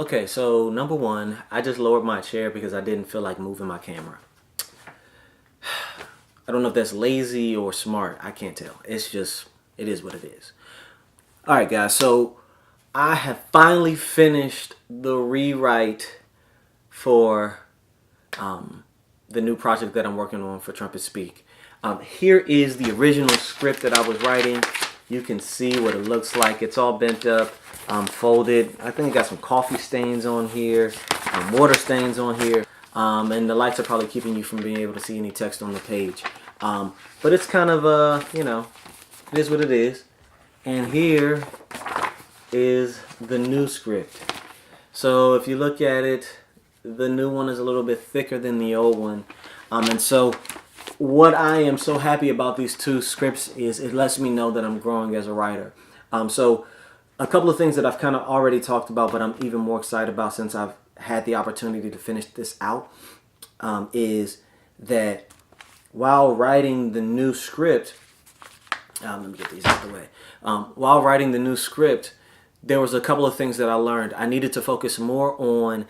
Okay, so number one, I just lowered my chair because I didn't feel like moving my camera. I don't know if that's lazy or smart. I can't tell. It's just, it is what it is. All right, guys. So I have finally finished the rewrite for the new project that I'm working on for Trumpet Speak. Here is the original script that I was writing. You can see what it looks like. It's all bent up, folded. I think it got some coffee stains on here, water stains on here, and the lights are probably keeping you from being able to see any text on the page. But it's kind of, it is what it is. And here is the new script. So if you look at it, the new one is a little bit thicker than the old one. And so what I am so happy about these two scripts is it lets me know that I'm growing as a writer. So a couple of things that I've kind of already talked about, but I'm even more excited about since I've had the opportunity to finish this out, is that while writing the new script, let me get these out of the way. While writing the new script, there was a couple of things that I learned. I needed to focus more on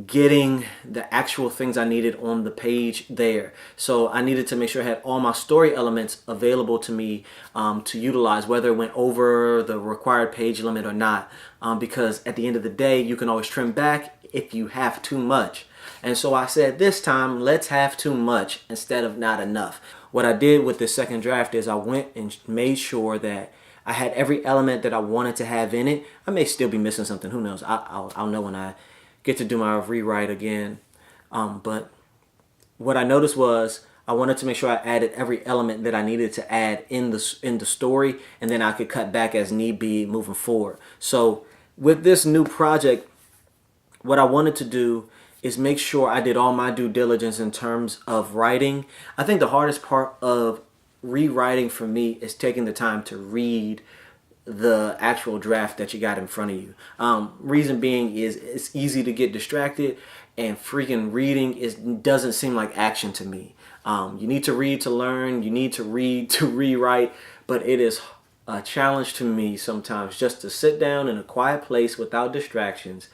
getting the actual things I needed on the page there. So I needed to make sure I had all my story elements available to me to utilize, whether it went over the required page limit or not. Because at the end of the day, you can always trim back if you have too much. And so I said this time, let's have too much instead of not enough. What I did with the second draft is I went and made sure that I had every element that I wanted to have in it. I may still be missing something. Who knows? I'll know when I get to do my rewrite again. But what I noticed was I wanted to make sure I added every element that I needed to add in the story, and then I could cut back as need be moving forward. So with this new project, what I wanted to do is make sure I did all my due diligence in terms of writing. I think the hardest part of rewriting for me is taking the time to read the actual draft that you got in front of you. Reason being is it's easy to get distracted, and freaking reading doesn't seem like action to me. You need to read to learn. You need to read to rewrite, but it is a challenge to me sometimes just to sit down in a quiet place without distractions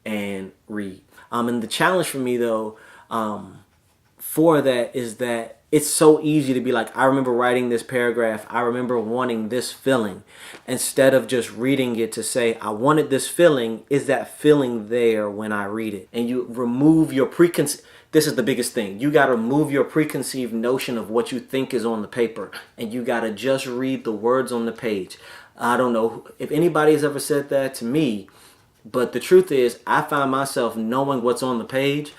and read. And the challenge for me though, for that is that it's so easy to be like, I remember writing this paragraph. I remember wanting this feeling. Instead of just reading it to say, I wanted this feeling, is that feeling there when I read it? And you remove your preconceived, this is the biggest thing. You got to remove your preconceived notion of what you think is on the paper. And you got to just read the words on the page. I don't know if anybody has ever said that to me, but the truth is, I find myself knowing what's on the page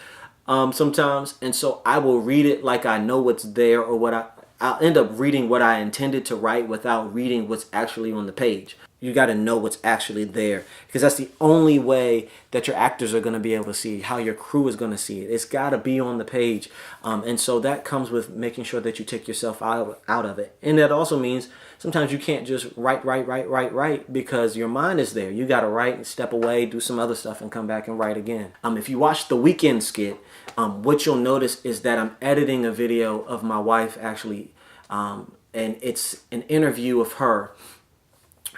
sometimes, and so I will read it like I know what's there, or I'll end up reading what I intended to write without reading what's actually on the page. You got to know what's actually there, because that's the only way that your actors are going to be able to see, how your crew is going to see it. It's got to be on the page, and so that comes with making sure that you take yourself out of it. And that also means sometimes you can't just write because your mind is there. You got to write and step away, do some other stuff, and come back and write again. If you watch the weekend skit, what you'll notice is that I'm editing a video of my wife actually, and it's an interview of her,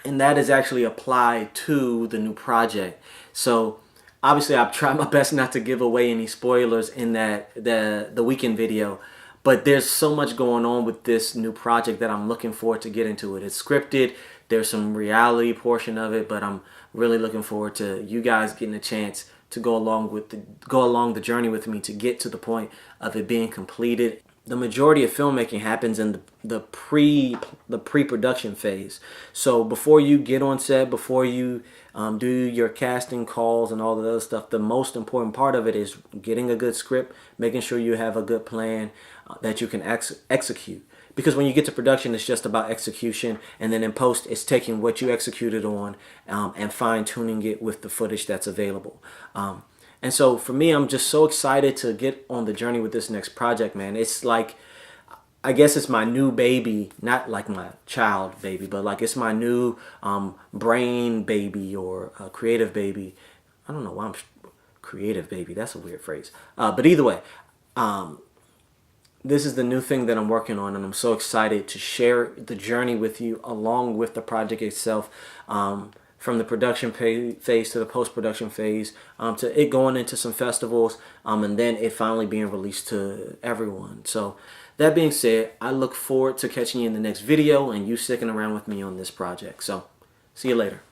and that is actually applied to the new project. So obviously I've tried my best not to give away any spoilers in that the weekend video, but there's so much going on with this new project that I'm looking forward to get into it. It's scripted. There's some reality portion of it, but I'm really looking forward to you guys getting a chance to go along the journey with me to get to the point of it being completed. The majority of filmmaking happens in the pre-production phase. So before you get on set, before you do your casting calls and all the other stuff, the most important part of it is getting a good script, making sure you have a good plan that you can execute. Because when you get to production, it's just about execution, and then in post, it's taking what you executed on and fine-tuning it with the footage that's available. And so for me, I'm just so excited to get on the journey with this next project, man. It's like, I guess it's my new baby, not like my child baby, but like it's my new brain baby or creative baby. I don't know why I'm creative baby. That's a weird phrase. But either way, this is the new thing that I'm working on, and I'm so excited to share the journey with you along with the project itself. from the production phase to the post-production phase, to it going into some festivals, and then it finally being released to everyone. So that being said, I look forward to catching you in the next video and you sticking around with me on this project. So see you later.